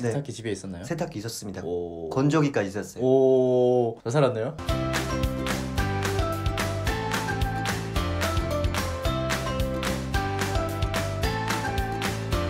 네. 세탁기 집에 있었나요? 세탁기 있었습니다. 오. 건조기까지 있었어요. 오, 잘 살았네요.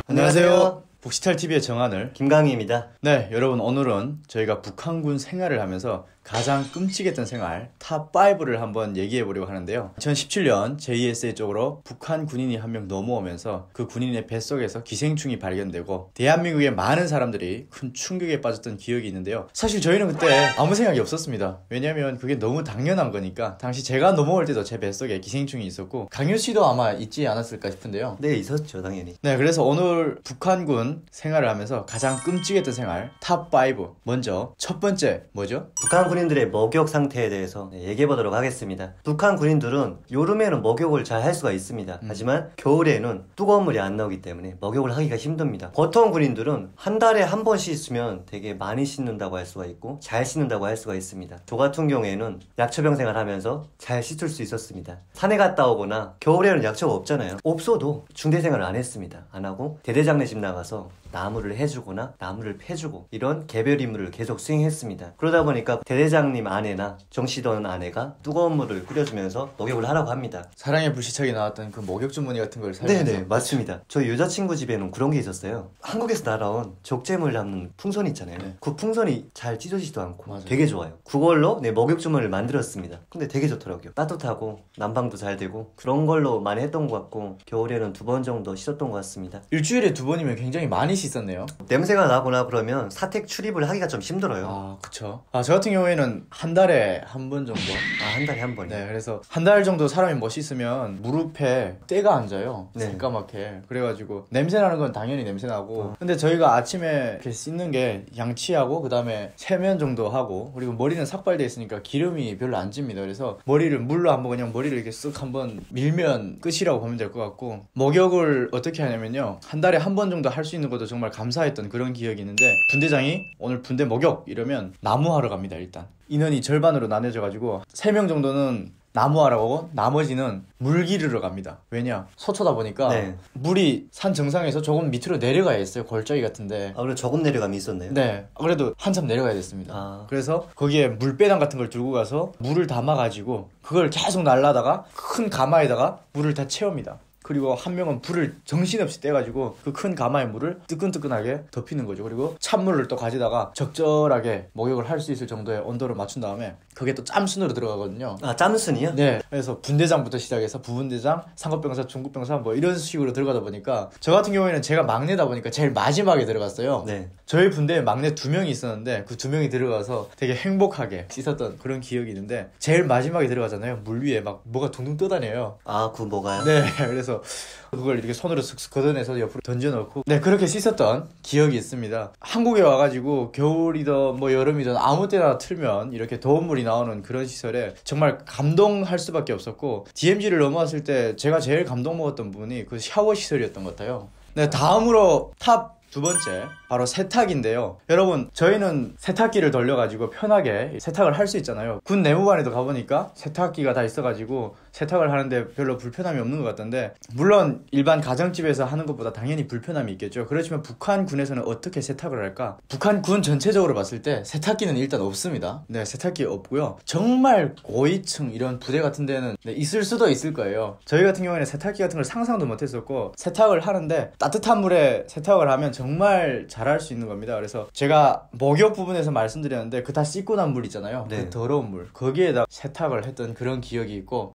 안녕하세요. 복시탈TV의 정하늘 김강희입니다. 네, 여러분 오늘은 저희가 북한군 생활을 하면서 가장 끔찍했던 생활 탑5를 한번 얘기해 보려고 하는데요. 2017년 JSA 쪽으로 북한 군인이 한 명 넘어오면서 그 군인의 뱃속에서 기생충이 발견되고 대한민국의 많은 사람들이 큰 충격에 빠졌던 기억이 있는데요. 사실 저희는 그때 아무 생각이 없었습니다. 왜냐면 그게 너무 당연한 거니까. 당시 제가 넘어올 때도 제 뱃속에 기생충이 있었고 강효 씨도 아마 있지 않았을까 싶은데요. 네, 있었죠, 당연히. 네, 그래서 오늘 북한군 생활을 하면서 가장 끔찍했던 생활 탑5. 먼저 첫 번째 뭐죠? 북한 군인들의 먹욕 상태에 대해서 얘기해 보도록 하겠습니다. 북한 군인들은 여름에는 먹욕을 잘 할 수가 있습니다. 하지만 겨울에는 뜨거운 물이 안 나오기 때문에 먹욕을 하기가 힘듭니다. 보통 군인들은 한 달에 한 번 씻으면 되게 많이 씻는다고 할 수가 있고 잘 씻는다고 할 수가 있습니다. 저 같은 경우에는 약초병 생활하면서 잘 씻을 수 있었습니다. 산에 갔다 오거나 겨울에는 약초가 없잖아요. 없어도 중대 생활을 안 했습니다. 안 하고 대대장내 집 나가서 나무를 해주거나 나무를 패주고 이런 개별 임무를 계속 수행했습니다. 그러다 보니까 대대장님 아내나 정씨던 아내가 뜨거운 물을 끓여주면서 목욕을 하라고 합니다. 사랑의 불시착이 나왔던 그 목욕 주머니 같은 걸 사용해서. 네네, 맞습니다. 저희 여자친구 집에는 그런 게 있었어요. 한국에서 날아온 족제물 담는 풍선 있잖아요. 네. 그 풍선이 잘 찢어지지도 않고 맞아요. 되게 좋아요. 그걸로 목욕 주머니를 만들었습니다. 근데 되게 좋더라고요. 따뜻하고 난방도 잘 되고 그런 걸로 많이 했던 것 같고 겨울에는 2번 정도 씻었던 것 같습니다. 일주일에 2번이면 굉장히 많이 씻었네요. 냄새가 나거나 그러면 사택 출입을 하기가 좀 힘들어요. 아, 그쵸. 저 같은 경우에는 한 달에 한 번 정도. 한 달에 한 번이요? 네, 그래서 한 달 정도 사람이 뭐 씻으면 무릎에 때가 앉아요. 네. 새까맣게. 그래가지고 냄새 나는 건 당연히 냄새 나고. 근데 저희가 아침에 이렇게 씻는 게 양치하고 그 다음에 세면 정도 하고 그리고 머리는 삭발돼 있으니까 기름이 별로 안 찝니다. 그래서 머리를 물로 한번 그냥 머리를 이렇게 쓱 한번 밀면 끝이라고 보면 될 것 같고, 목욕을 어떻게 하냐면요, 한 달에 한 번 정도 할 수 있는 것도 정말 감사했던 그런 기억이 있는데, 분대장이 오늘 분대 목욕 이러면 나무하러 갑니다. 일단 인원이 절반으로 나눠져 가지고 3명 정도는 나무하러 가고 나머지는 물 기르러 갑니다. 왜냐, 서초다 보니까 네. 물이 산 정상에서 조금 밑으로 내려가야 했어요. 골짜기 같은데. 그래 조금 내려감이 있었네요. 네, 그래도 한참 내려가야 됐습니다. 아. 그래서 거기에 물배당 같은 걸 들고 가서 물을 담아가지고 그걸 계속 날라다가 큰 가마에다가 물을 다 채웁니다. 그리고 한 명은 불을 정신없이 떼가지고 그 큰 가마의 물을 뜨끈뜨끈하게 덮이는 거죠. 그리고 찬물을 또 가져다가 적절하게 목욕을 할 수 있을 정도의 온도를 맞춘 다음에 그게 또 짬순으로 들어가거든요. 아, 짬순이요? 네, 그래서 분대장부터 시작해서 부분대장, 상급병사, 중급병사 뭐 이런 식으로 들어가다 보니까 저 같은 경우에는 제가 막내다 보니까 제일 마지막에 들어갔어요. 네. 저희 분대에 막내 2명이 있었는데 그 2명이 들어가서 되게 행복하게 씻었던 그런 기억이 있는데, 제일 마지막에 들어가잖아요. 물 위에 막 뭐가 둥둥 떠다녀요. 아, 그 뭐가요? 네, 그래서 그걸 이렇게 손으로 슥슥 걷어내서 옆으로 던져놓고, 네, 그렇게 씻었던 기억이 있습니다. 한국에 와가지고 겨울이든 뭐 여름이든 아무 때나 틀면 이렇게 더운 물이 나오는 그런 시설에 정말 감동할 수밖에 없었고, DMZ를 넘어왔을 때 제가 제일 감동 먹었던 부분이 그 샤워 시설이었던 것 같아요. 네, 다음으로 탑 2번째, 바로 세탁인데요. 여러분, 저희는 세탁기를 돌려가지고 편하게 세탁을 할 수 있잖아요. 군 내무반에도 가보니까 세탁기가 다 있어가지고 세탁을 하는데 별로 불편함이 없는 것 같던데, 물론 일반 가정집에서 하는 것보다 당연히 불편함이 있겠죠. 그렇지만 북한 군에서는 어떻게 세탁을 할까? 북한 군 전체적으로 봤을 때 세탁기는 일단 없습니다. 네, 세탁기 없고요. 정말 고위층 이런 부대 같은 데는 있을 수도 있을 거예요. 저희 같은 경우에는 세탁기 같은 걸 상상도 못했었고, 세탁을 하는데 따뜻한 물에 세탁을 하면 정말 잘할 수 있는 겁니다. 그래서 제가 목욕 부분에서 말씀드렸는데 그 다 씻고 난 물 있잖아요. 네. 그 더러운 물, 거기에다 세탁을 했던 그런 기억이 있고.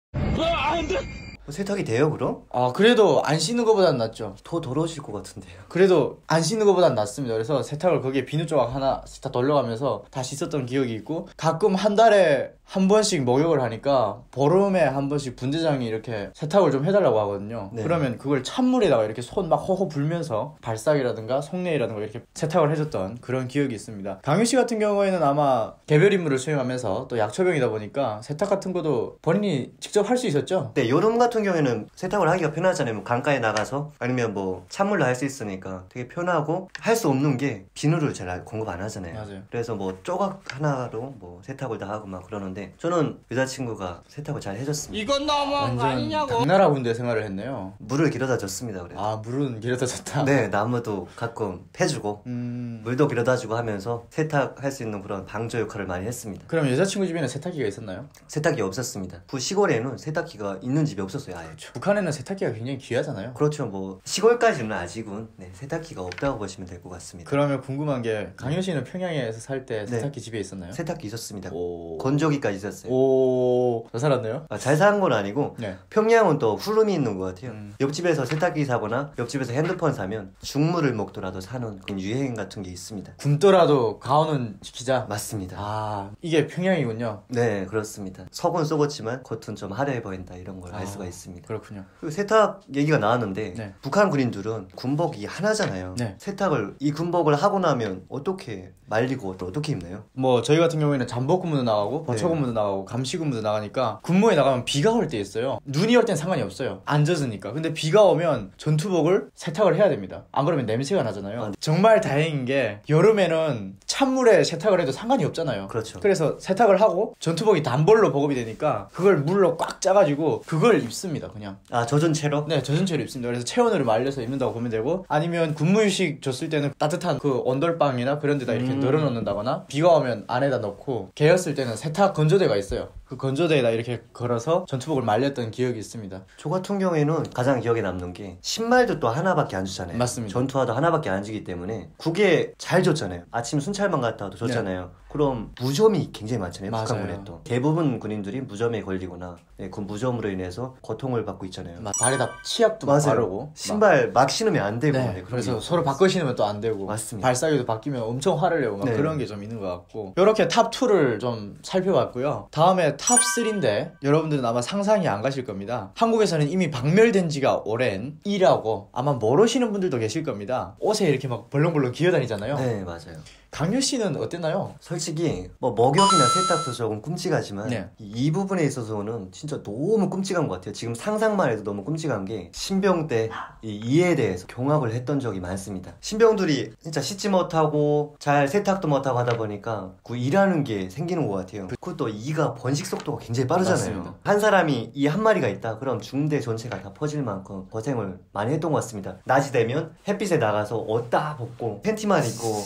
세탁이 돼요, 그럼? 그래도 안 씻는 것보단 낫죠. 더 더러워질 것 같은데요. 그래도 안 씻는 것보단 낫습니다. 그래서 세탁을 거기에 비누 조각 하나 다 돌려가면서 다 씻었던 기억이 있고, 가끔 한 달에 한 번씩 목욕을 하니까 보름에 한 번씩 분대장이 이렇게 세탁을 좀 해달라고 하거든요. 네. 그러면 그걸 찬물에다가 이렇게 손 막 호호 불면서 발싹이라든가 속내라든가 이렇게 세탁을 해줬던 그런 기억이 있습니다. 강유씨 같은 경우에는 아마 개별 임무를 수행하면서 또 약초병이다 보니까 세탁 같은 것도 본인이 직접 할 수 있었죠? 네, 여름 같은 같은 경우에는 세탁을 하기가 편하잖아요. 뭐 강가에 나가서 아니면 뭐 찬물로 할 수 있으니까 되게 편하고, 할 수 없는 게 비누를 잘 공급 안 하잖아요. 맞아요. 그래서 뭐 조각 하나로 뭐 세탁을 다 하고 막 그러는데, 저는 여자친구가 세탁을 잘 해줬습니다. 이건 너무한 거 완전 아니냐고. 당나라 군대 생활을 했네요. 물을 길어다 줬습니다. 그래서 아, 물은 길어다 줬다. 네, 나무도 가끔 패주고 물도 길어다 주고 하면서 세탁할 수 있는 그런 방조 역할을 많이 했습니다. 그럼 여자친구 집에는 세탁기가 있었나요? 세탁기 없었습니다. 그 시골에는 세탁기가 있는 집이 없었어요, 아예. 북한에는 세탁기가 굉장히 귀하잖아요. 그렇죠. 뭐 시골까지는 아직은 세탁기가 없다고 보시면 될 것 같습니다. 그러면 궁금한 게, 강효 씨는 평양에서 살 때 네. 세탁기 집에 있었나요? 세탁기 있었습니다. 오. 건조기까지 있었어요. 오. 잘 살았네요? 잘 사는 건 아니고 네. 평양은 또 흐름이 있는 것 같아요. 옆집에서 세탁기 사거나 옆집에서 핸드폰 사면 죽물을 먹더라도 사는 그런 유행 같은 게 있습니다. 굶더라도 가오는 지키자. 맞습니다. 아, 이게 평양이군요. 네, 그렇습니다. 속은 썩었지만 겉은 좀 화려해 보인다, 이런 걸 알 수가 있습니다. 그렇군요. 그리고 세탁 얘기가 나왔는데 네. 북한 군인들은 군복이 하나잖아요. 네. 세탁을 이 군복을 하고 나면 어떻게 말리고 또 어떻게 입나요? 뭐 저희 같은 경우에는 잠복 근무도 나가고 네. 버처 근무도 나가고 감시 근무도 나가니까, 근무에 나가면 비가 올 때 있어요. 눈이 올 땐 상관이 없어요. 안 젖으니까. 근데 비가 오면 전투복을 세탁을 해야 됩니다. 안 그러면 냄새가 나잖아요. 아, 네. 정말 다행인 게, 여름에는 찬물에 세탁을 해도 상관이 없잖아요. 그렇죠. 그래서 세탁을 하고 전투복이 단벌로 보급이 되니까 그걸 물로 꽉 짜가지고 그걸 입습니다. 그냥. 아, 젖은 채로? 네, 젖은 채로 입습니다. 그래서 체온으로 말려서 입는다고 보면 되고, 아니면 근무휴식 줬을 때는 따뜻한 그 온돌방이나 그런 데다 이렇게 널어놓는다거나, 비가 오면 안에다 넣고, 개였을 때는 세탁 건조대가 있어요. 그 건조대에다 이렇게 걸어서 전투복을 말렸던 기억이 있습니다. 저 같은 경우에는 가장 기억에 남는 게, 신발도 또 하나밖에 안 주잖아요. 맞습니다. 전투화도 하나밖에 안 주기 때문에 그게 잘 줬잖아요. 아침 순찰만 갔다 와도 줬잖아요. 그럼 무좀이 굉장히 많잖아요. 맞아요. 북한군에 또 대부분 군인들이 무좀에 걸리거나 그 무좀으로 인해서 고통을 받고 있잖아요. 발에다 치약도 막 맞아요. 바르고 신발 막 신으면 안 되고. 네, 그런 그래서 게 서로 바꿔 신으면 또 안 되고, 맞습니다. 발사기도 바뀌면 엄청 화를 내고 막 네. 그런 게 좀 있는 것 같고, 이렇게 탑2를 좀 살펴봤고요. 다음에 탑3인데 여러분들은 아마 상상이 안 가실 겁니다. 한국에서는 이미 박멸된 지가 오랜 이라고 아마 모르시는 분들도 계실 겁니다. 옷에 이렇게 막 벌렁벌렁 기어다니잖아요. 네, 맞아요. 강효 씨는 어땠나요? 솔직히 뭐 먹역이나 세탁도 조금 끔찍하지만 네. 이 부분에 있어서는 진짜 너무 끔찍한 것 같아요. 지금 상상만 해도 너무 끔찍한 게, 신병 때 이 이에 대해서 경악을 했던 적이 많습니다. 신병들이 진짜 씻지 못하고 잘 세탁도 못하고 하다 보니까 그 일하는 게 생기는 것 같아요. 그것도 이가 번식 속도가 굉장히 빠르잖아요. 맞습니다. 한 사람이 이 한 마리가 있다 그럼 중대 전체가 다 퍼질 만큼 고생을 많이 했던 것 같습니다. 낮이 되면 햇빛에 나가서 옷 다 벗고 팬티만 입고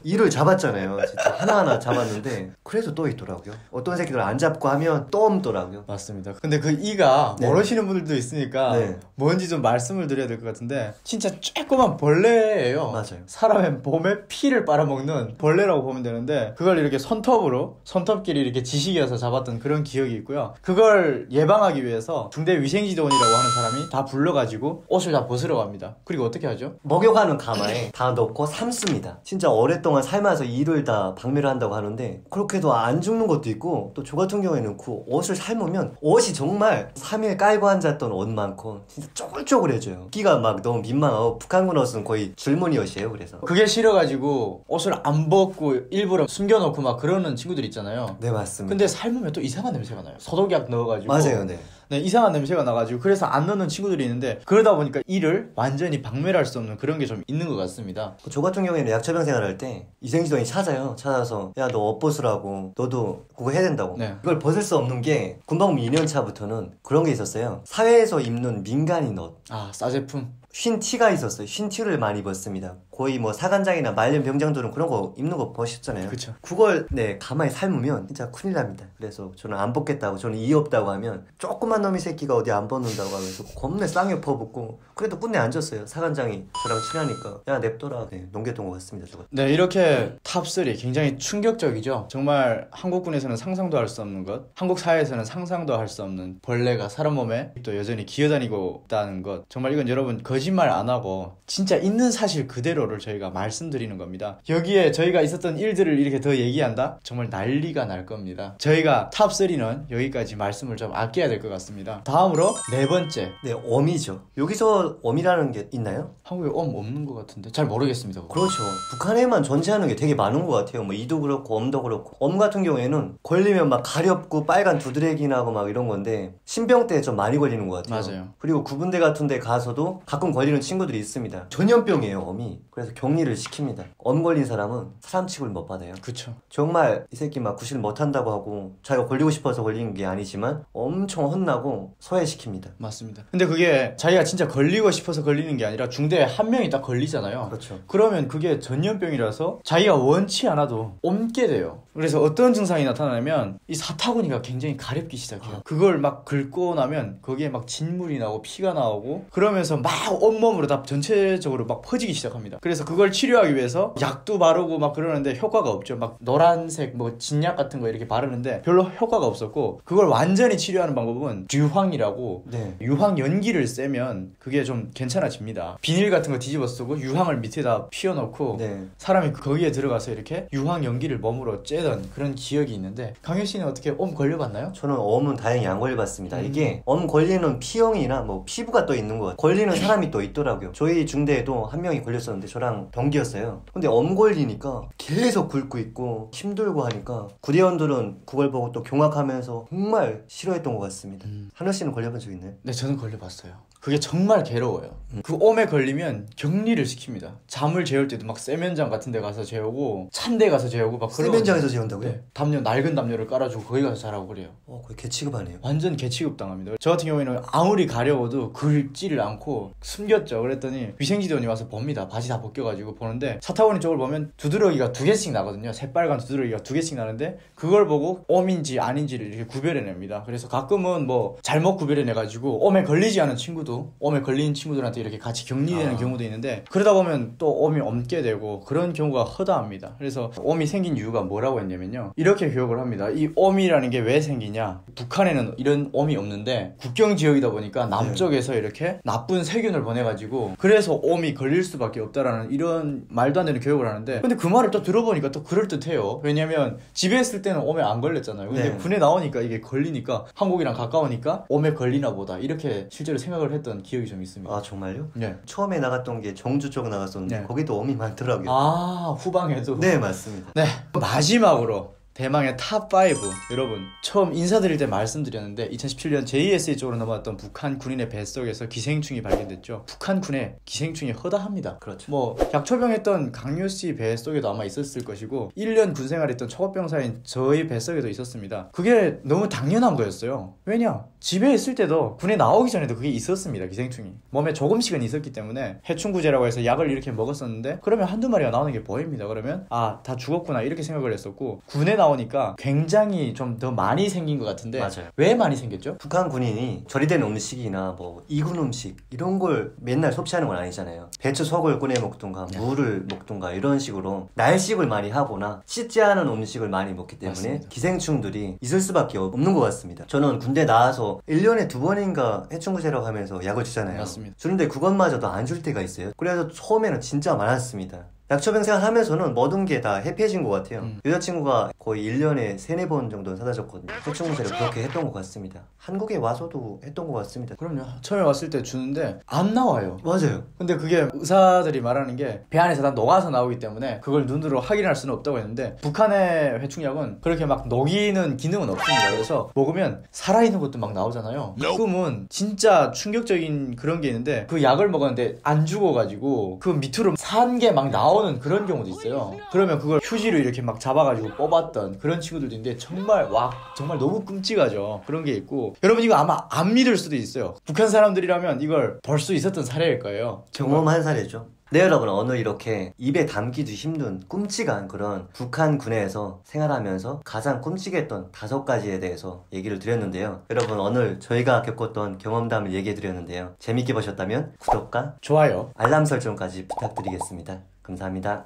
이를 잡았잖아요. 진짜 하나하나 잡았는데 그래도 또 있더라고요. 어떤 새끼들 안 잡고 하면 또 없더라고요. 맞습니다. 근데 그 이가 네. 모르시는 분들도 있으니까 네. 뭔지 좀 말씀을 드려야 될 것 같은데, 진짜 쬐꼬만 벌레예요. 맞아요. 사람의 몸에 피를 빨아먹는 벌레라고 보면 되는데, 그걸 이렇게 손톱끼리 이렇게 지식이어서 잡았던 그런 기억이 있고요. 그걸 예방하기 위해서 중대위생지도원이라고 하는 사람이 다 불러가지고 옷을 다 벗으러 갑니다. 그리고 어떻게 하죠? 먹여가는 가마에 다 넣고 삶습니다. 진짜 오랫동안 삶아서 이를 다 박멸을 한다고 하는데, 그렇게도 안 죽는 것도 있고, 또 저 같은 경우에는 그 옷을 삶으면 옷이 정말 3일 깔고 앉았던 옷만큼 진짜 쪼글쪼글해져요. 끼가 막 너무 민망하고, 북한군 옷은 거의 줄무늬 옷이에요. 그래서 그게 싫어가지고 옷을 안 벗고 일부러 숨겨놓고 막 그러는 친구들 있잖아요. 네, 맞습니다. 근데 삶으면 또 이상한 냄새가 나요. 소독약 넣어가지고. 맞아요. 네. 네, 이상한 냄새가 나가지고 그래서 안 넣는 친구들이 있는데, 그러다 보니까 이를 완전히 박멸할 수 없는 그런 게 좀 있는 것 같습니다. 저 같은 경우에는 약처병 생활할 때 위생지도원이 찾아서, 야, 너 옷 벗으라고, 너도 그거 해야 된다고. 네. 그걸 벗을 수 없는 게, 군방무 2년 차부터는 그런 게 있었어요. 사회에서 입는 민간인 옷, 아, 싸제품. 흰 티가 있었어요. 흰 티를 많이 입었습니다. 거의 뭐 사관장이나 말년 병장들은 그런 거 입는 거 보셨잖아요. 그쵸. 그걸 가만히 삶으면 진짜 큰일 납니다. 그래서 저는 안 벗겠다고, 저는 이해 없다고 하면, 조그만 놈이 새끼가 어디 안 벗는다고 하면서 겁내 쌍욕 퍼붓고, 그래도 끝내 앉았어요. 사관장이 저랑 친하니까, 야, 냅둬라. 네, 넘겼던 것 같습니다. 저거. 네, 이렇게 탑3 굉장히 충격적이죠. 정말 한국군에서는 상상도 할 수 없는 것, 한국 사회에서는 상상도 할 수 없는 벌레가 사람 몸에 또 여전히 기어다니고 있다는 것, 정말 이건 여러분 거짓 거짓말 안 하고 진짜 있는 사실 그대로를 저희가 말씀드리는 겁니다. 여기에 저희가 있었던 일들을 이렇게 더 얘기한다? 정말 난리가 날 겁니다. 저희가 탑3는 여기까지 말씀을 좀 아껴야 될 것 같습니다. 다음으로 네 번째. 네, 엄이죠. 여기서 엄이라는 게 있나요? 한국에 엄 없는 것 같은데 잘 모르겠습니다. 그거. 그렇죠. 북한에만 존재하는 게 되게 많은 것 같아요. 뭐 이도 그렇고 엄도 그렇고. 엄 같은 경우에는 걸리면 막 가렵고 빨간 두드레기 나고 막 이런 건데 신병 때 좀 많이 걸리는 것 같아요. 맞아요. 그리고 구분대 같은 데 가서도 가끔 걸리는 친구들이 있습니다. 전염병이에요, 엄이. 그래서 격리를 시킵니다. 엄 걸린 사람은 사람 취급을 못 받아요. 그쵸. 정말 이 새끼 막 구실 못한다고 하고 자기가 걸리고 싶어서 걸린 게 아니지만 엄청 혼나고 소외시킵니다. 맞습니다. 근데 그게 자기가 진짜 걸리고 싶어서 걸리는 게 아니라 중대에 한 명이 딱 걸리잖아요. 그렇죠. 그러면 그게 전염병이라서 자기가 원치 않아도 옮게 돼요. 그래서 어떤 증상이 나타나냐면 이 사타구니가 굉장히 가렵기 시작해요. 그걸 막 긁고 나면 거기에 막 진물이 나고 피가 나오고 그러면서 막 온몸으로 다 전체적으로 막 퍼지기 시작합니다. 그래서 그걸 치료하기 위해서 약도 바르고 막 그러는데 효과가 없죠. 막 노란색 뭐 진약 같은 거 이렇게 바르는데 별로 효과가 없었고 그걸 완전히 치료하는 방법은 유황이라고 네. 유황 연기를 쐬면 그게 좀 괜찮아집니다. 비닐 같은 거 뒤집어 쓰고 유황을 밑에다 피워놓고 네. 사람이 거기에 들어가서 이렇게 유황 연기를 몸으로 쬐던 그런 기억이 있는데 강효 씨는 어떻게 엄 걸려봤나요? 저는 엄은 다행히 안 걸려봤습니다. 이게 엄 걸리는 P형이나 뭐 피부가 또 있는 것 같아요. 걸리는 사람이 또 있더라고요. 저희 중대에도 한 명이 걸렸었는데 저랑 동기였어요. 근데 엄 걸리니까 계속 굶고 있고 힘들고 하니까 구대원들은 그걸 보고 또 경악하면서 정말 싫어했던 것 같습니다. 하늘 씨는 걸려본 적 있나요? 네, 저는 걸려봤어요. 그게 정말 괴로워요. 그 엄에 걸리면 격리를 시킵니다. 잠을 재울 때도 막 세면장 같은 데 가서 재우고 찬데 가서 재우고 막 세면장에서 재운다고요? 네, 담요 낡은 담요를 깔아주고 거기 가서 자라고 그래요. 거의 개취급하네요. 완전 개취급 당합니다. 저 같은 경우에는 아무리 가려워도 긁지를 않고 숨겼죠. 그랬더니 위생지도원이 와서 봅니다. 바지 다 벗겨가지고 보는데 사타구니 쪽을 보면 두드러기가 2개씩 나거든요. 새빨간 두드러기가 2개씩 나는데 그걸 보고 엄인지 아닌지를 이렇게 구별해냅니다. 그래서 가끔은 뭐 잘못 구별해내가지고 엄에 걸리지 않은 친구도 엄에 걸린 친구들한테 이렇게 같이 격리되는 경우도 있는데 그러다 보면 또 엄이 옮게 되고 그런 경우가 허다합니다. 그래서 엄이 생긴 이유가 뭐라고 했냐면요. 이렇게 교육을 합니다. 이 엄이라는 게 왜 생기냐. 북한에는 이런 엄이 없는데 국경 지역이다 보니까 남쪽에서 이렇게 나쁜 세균을 보내가지고 그래서 엄이 걸릴 수밖에 없다라는 이런 말도 안 되는 교육을 하는데 근데 그 말을 또 들어보니까 또 그럴듯해요. 왜냐면 집에 있을 때는 엄에 안 걸렸잖아요. 근데 네. 군에 나오니까 이게 걸리니까 한국이랑 가까우니까 엄에 걸리나 보다 이렇게 실제로 생각을 했던 기억이 좀 있습니다. 아 정말요? 네. 처음에 나갔던 게 정주 쪽 나갔었는데 네. 거기도 엄이 많더라고요. 아 후방에도 네 맞습니다. 네 마지막으로 대망의 탑5 여러분 처음 인사드릴 때 말씀드렸는데 2017년 JSA 쪽으로 넘어왔던 북한 군인의 뱃속에서 기생충이 발견됐죠. 북한 군에 기생충이 허다합니다. 그렇죠. 뭐 약초병했던 강요씨 뱃속에도 아마 있었을 것이고 1년 군생활했던 초급병사인 저희 뱃속에도 있었습니다. 그게 너무 당연한 거였어요. 왜냐? 집에 있을 때도 군에 나오기 전에도 그게 있었습니다. 기생충이 몸에 조금씩은 있었기 때문에 해충구제라고 해서 약을 이렇게 먹었었는데 그러면 한두 마리가 나오는 게 보입니다. 그러면 아 다 죽었구나 이렇게 생각을 했었고 군에 나오니까 굉장히 좀 더 많이 생긴 것 같은데 맞아요. 왜 많이 생겼죠? 북한 군인이 조리된 음식이나 뭐 이군 음식 이런 걸 맨날 섭취하는 건 아니잖아요. 배추 속을 꺼내 먹든가 물을 먹든가 이런 식으로 날식을 많이 하거나 씻지 않은 음식을 많이 먹기 때문에 맞습니다. 기생충들이 있을 수밖에 없는 것 같습니다. 저는 군대 나와서 1년에 2번인가 해충구제라고 하면서 약을 주잖아요. 맞습니다. 주는데 그것마저도 안 줄 때가 있어요. 그래서 처음에는 진짜 많았습니다. 약초병 생활하면서는 모든 게 다 해피해진 것 같아요. 여자친구가 거의 1년에 3-4번 정도는 사다 줬거든요. 해충구제를 그렇게 했던 것 같습니다. 한국에 와서도 했던 것 같습니다. 그럼요. 처음에 왔을 때 주는데 안 나와요. 맞아요. 근데 그게 의사들이 말하는 게 배 안에서 다 녹아서 나오기 때문에 그걸 눈으로 확인할 수는 없다고 했는데 북한의 회충약은 그렇게 막 녹이는 기능은 없습니다. 그래서 먹으면 살아있는 것도 막 나오잖아요. 가끔은 진짜 충격적인 그런 게 있는데 그 약을 먹었는데 안 죽어가지고 그 밑으로 산 게 막 나오는 그런 경우도 있어요. 그러면 그걸 휴지로 이렇게 막 잡아가지고 뽑았던 그런 친구들도 있는데 정말 정말 너무 끔찍하죠. 그런 게 있고 여러분 이거 아마 안 믿을 수도 있어요. 북한 사람들이라면 이걸 볼 수 있었던 사례일 거예요. 경험한 사례죠. 네 여러분, 오늘 이렇게 입에 담기도 힘든 끔찍한 그런 북한 군에서 생활하면서 가장 끔찍했던 5가지에 대해서 얘기를 드렸는데요. 여러분, 오늘 저희가 겪었던 경험담을 얘기해 드렸는데요. 재밌게 보셨다면 구독과 좋아요. 알람 설정까지 부탁드리겠습니다. 감사합니다.